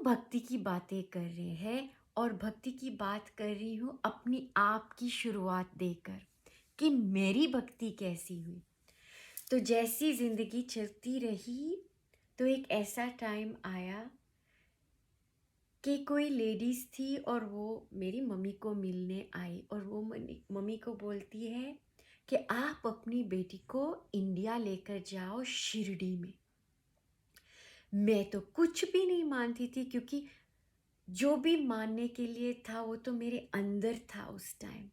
भक्ति की बातें कर रहे हैं और भक्ति की बात कर रही हूँ अपनी आप की शुरुआत देकर कि मेरी भक्ति कैसी हुई। तो जैसी ज़िंदगी चलती रही तो एक ऐसा टाइम आया कि कोई लेडीज़ थी और वो मेरी मम्मी को मिलने आई और वो मम्मी को बोलती है कि आप अपनी बेटी को इंडिया लेकर जाओ शिरडी में। मैं तो कुछ भी नहीं मानती थी क्योंकि जो भी मानने के लिए था वो तो मेरे अंदर था उस टाइम।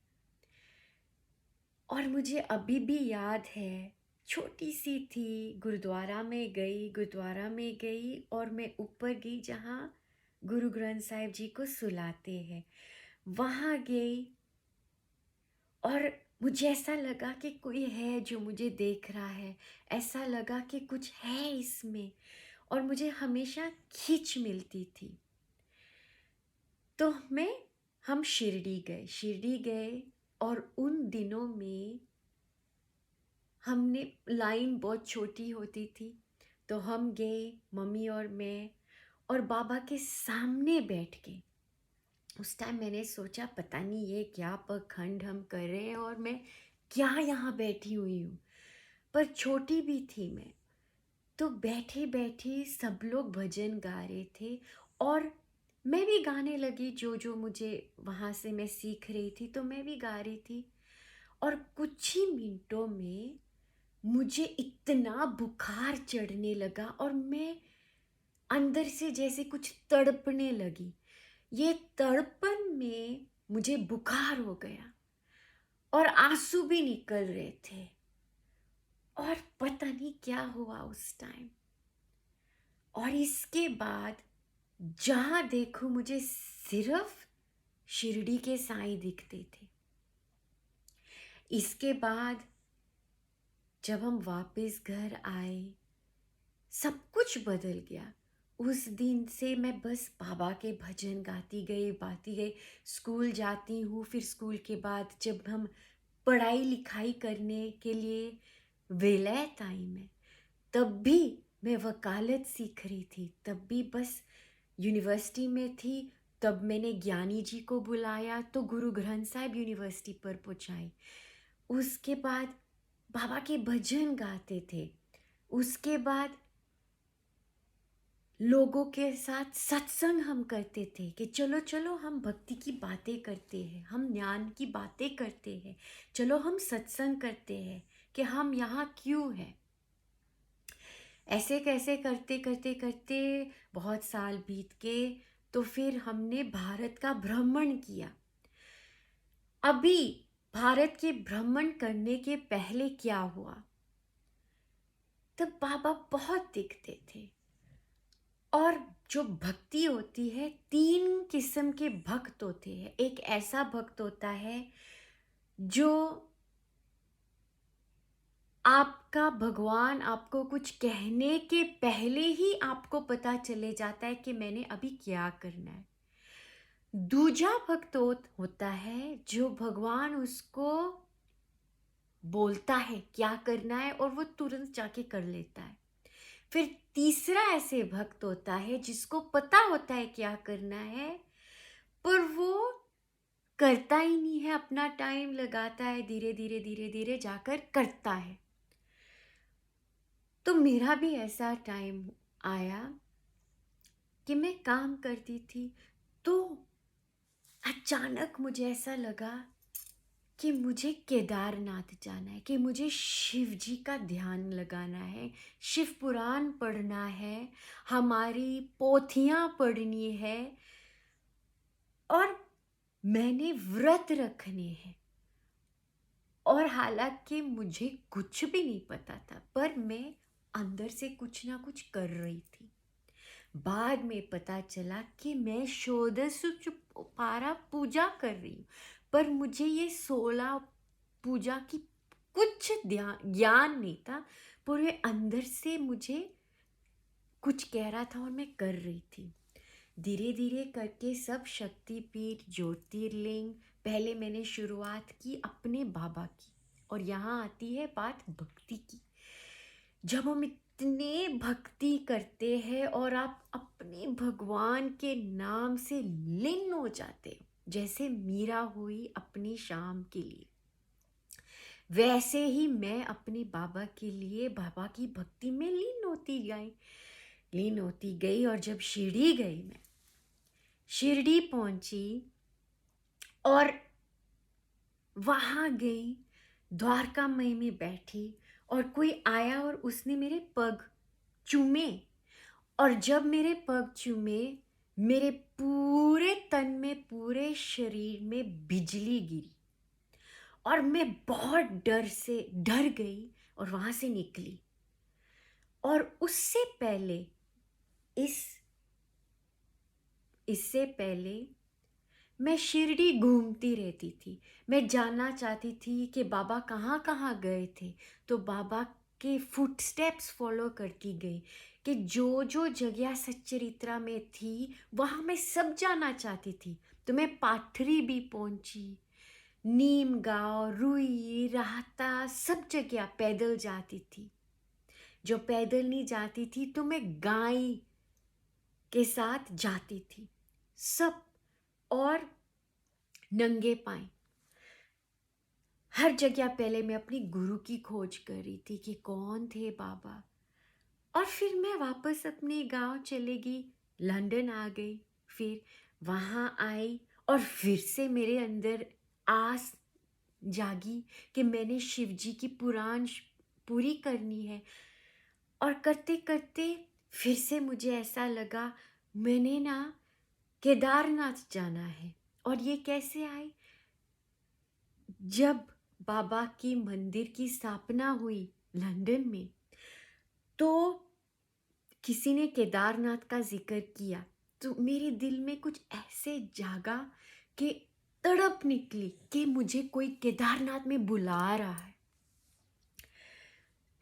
और मुझे अभी भी याद है, छोटी सी थी, गुरुद्वारा में गई और मैं ऊपर गई जहाँ गुरु ग्रंथ साहिब जी को सुलाते हैं, वहाँ गई और मुझे ऐसा लगा कि कोई है जो मुझे देख रहा है, ऐसा लगा कि कुछ है इसमें और मुझे हमेशा खींच मिलती थी। तो हम शिरडी गए और उन दिनों में हमने लाइन बहुत छोटी होती थी तो हम गए, मम्मी और मैं, और बाबा के सामने बैठ के उस टाइम मैंने सोचा पता नहीं ये क्या पखंड हम कर रहे हैं और मैं क्या यहाँ बैठी हुई हूँ, पर छोटी भी थी मैं। तो बैठे बैठे सब लोग भजन गा रहे थे और मैं भी गाने लगी, जो जो मुझे वहाँ से मैं सीख रही थी तो मैं भी गा रही थी। और कुछ ही मिनटों में मुझे इतना बुखार चढ़ने लगा और मैं अंदर से जैसे कुछ तड़पने लगी। ये तड़पन में मुझे बुखार हो गया और आंसू भी निकल रहे थे और पता नहीं क्या हुआ उस टाइम। और इसके बाद जहाँ देखूं मुझे सिर्फ शिरडी के साईं दिखते थे। इसके बाद जब हम वापस घर आए सब कुछ बदल गया। उस दिन से मैं बस बाबा के भजन गाती गई। स्कूल जाती हूँ, फिर स्कूल के बाद जब हम पढ़ाई लिखाई करने के लिए विलायत आई मैं, तब भी मैं वकालत सीख रही थी, तब भी बस यूनिवर्सिटी में थी। तब मैंने ज्ञानी जी को बुलाया तो गुरु ग्रंथ साहिब यूनिवर्सिटी पर पहुँचाई। उसके बाद बाबा के भजन गाते थे। उसके बाद लोगों के साथ सत्संग हम करते थे कि चलो चलो हम भक्ति की बातें करते हैं, हम ज्ञान की बातें करते हैं, चलो हम सत्संग करते हैं कि हम यहाँ क्यों हैं। ऐसे कैसे करते करते करते बहुत साल बीत गए तो फिर हमने भारत का भ्रमण किया। अभी भारत के भ्रमण करने के पहले क्या हुआ, तब बाबा बहुत दिखते थे। और जो भक्ति होती है, 3 किस्म के भक्त होते हैं। एक ऐसा भक्त होता है जो आपका भगवान आपको कुछ कहने के पहले ही आपको पता चले जाता है कि मैंने अभी क्या करना है। दूजा भक्त होता है जो भगवान उसको बोलता है क्या करना है और वो तुरंत जाके कर लेता है। फिर तीसरा ऐसे भक्त होता है जिसको पता होता है क्या करना है पर वो करता ही नहीं है, अपना टाइम लगाता है, धीरे धीरे धीरे धीरे जाकर करता है। तो मेरा भी ऐसा टाइम आया कि मैं काम करती थी तो अचानक मुझे ऐसा लगा कि मुझे केदारनाथ जाना है, कि मुझे शिव जी का ध्यान लगाना है, शिव पुराण पढ़ना है, हमारी पोथियाँ पढ़नी है और मैंने व्रत रखने हैं। और हालांकि मुझे कुछ भी नहीं पता था पर मैं अंदर से कुछ ना कुछ कर रही थी। बाद में पता चला कि मैं षोडश पारा पूजा कर रही हूँ पर मुझे ये 16 पूजा की कुछ ज्ञान नहीं था। पूरे अंदर से मुझे कुछ कह रहा था और मैं कर रही थी। धीरे धीरे करके सब शक्तिपीठ, ज्योतिर्लिंग, पहले मैंने शुरुआत की अपने बाबा की। और यहाँ आती है बात भक्ति की। जब हम इतने भक्ति करते हैं और आप अपने भगवान के नाम से लीन हो जाते हो, जैसे मीरा हुई अपनी शाम के लिए, वैसे ही मैं अपने बाबा के लिए बाबा की भक्ति में लीन होती गई। और जब शिरडी गई, मैं शिरडी पहुंची और वहां गई, द्वारकामयी में बैठी और कोई आया और उसने मेरे पग चूमे। और जब मेरे पग चूमे, मेरे पूरे तन में, पूरे शरीर में बिजली गिरी और मैं बहुत डर गई और वहां से निकली। और इस इससे पहले मैं शिरडी घूमती रहती थी। मैं जानना चाहती थी कि बाबा कहाँ कहाँ गए थे, तो बाबा के फुटस्टेप्स फॉलो करती गई कि जो जो जगह सच्चरित्रा में थी वहाँ मैं सब जाना चाहती थी। तो मैं पाथरी भी पहुंची, नीम गांव, रुई, राहता, सब जगह पैदल जाती थी। जो पैदल नहीं जाती थी तो मैं गाय के साथ जाती थी सब, और नंगे पाए हर जगह। पहले मैं अपनी गुरु की खोज कर रही थी कि कौन थे बाबा। और फिर मैं वापस अपने गांव चले गई, लंदन आ गई, फिर वहाँ आई और फिर से मेरे अंदर आस जागी कि मैंने शिव जी की पुराण पूरी करनी है। और करते करते फिर से मुझे ऐसा लगा मैंने ना केदारनाथ जाना है। और ये कैसे आई? जब बाबा की मंदिर की स्थापना हुई लंदन में, तो किसी ने केदारनाथ का जिक्र किया, तो मेरे दिल में कुछ ऐसे जागा कि तड़प निकली कि मुझे कोई केदारनाथ में बुला रहा है।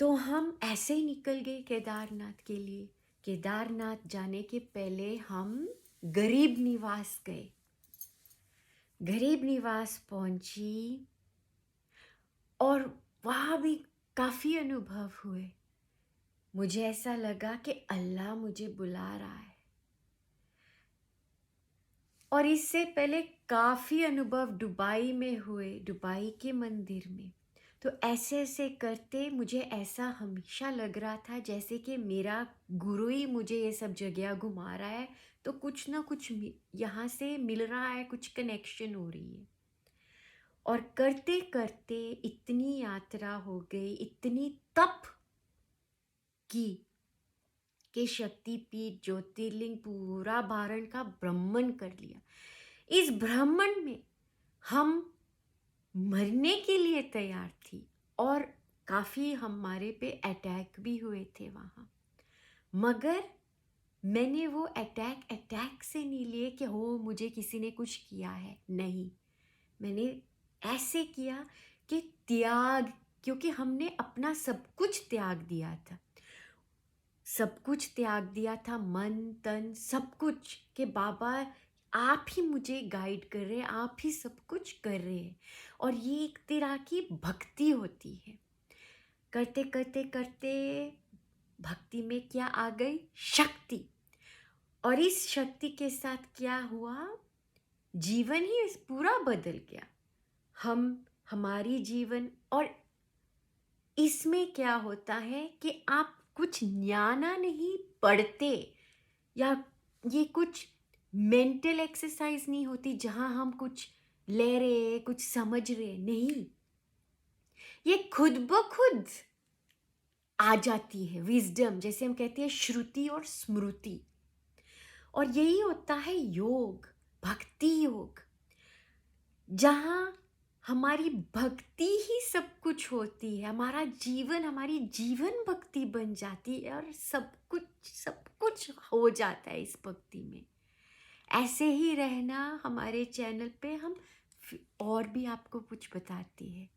तो हम ऐसे ही निकल गए केदारनाथ के लिए। केदारनाथ जाने के पहले हम गरीब निवास गए। गरीब निवास पहुंची और वहाँ भी काफ़ी अनुभव हुए। मुझे ऐसा लगा कि अल्लाह मुझे बुला रहा है। और इससे पहले काफ़ी अनुभव दुबई में हुए, दुबई के मंदिर में। तो ऐसे ऐसे करते मुझे ऐसा हमेशा लग रहा था जैसे कि मेरा गुरु ही मुझे ये सब जगह घुमा रहा है, तो कुछ ना कुछ यहाँ से मिल रहा है, कुछ कनेक्शन हो रही है। और करते करते इतनी यात्रा हो गई, इतनी तप की कि शक्तिपीठ, ज्योतिर्लिंग, पूरा भारत का भ्रमण कर लिया। इस भ्रमण में हम मरने के लिए तैयार थी और काफ़ी हमारे पे अटैक भी हुए थे वहाँ। मगर मैंने वो अटैक से नहीं लिए कि हो मुझे किसी ने कुछ किया है, नहीं। मैंने ऐसे किया कि त्याग, क्योंकि हमने अपना सब कुछ त्याग दिया था, सब कुछ त्याग दिया था, मन तन सब कुछ, कि बाबा आप ही मुझे गाइड कर रहे हैं, आप ही सब कुछ कर रहे हैं। और ये एक तरह की भक्ति होती है। करते करते करते भक्ति में क्या आ गई? शक्ति। और इस शक्ति के साथ क्या हुआ? जीवन ही पूरा बदल गया। हमारी जीवन। और इसमें क्या होता है कि आप कुछ न्याना नहीं पढ़ते, या ये कुछ मेंटल एक्सरसाइज नहीं होती जहाँ हम कुछ ले रहे, कुछ समझ रहे, नहीं। ये खुद ब खुद आ जाती है विजडम, जैसे हम कहते हैं श्रुति और स्मृति। और यही होता है योग, भक्ति योग, जहाँ हमारी भक्ति ही सब कुछ होती है। हमारा जीवन, हमारी जीवन भक्ति बन जाती है और सब कुछ हो जाता है इस भक्ति में। ऐसे ही रहना। हमारे चैनल पे हम और भी आपको कुछ बताते हैं।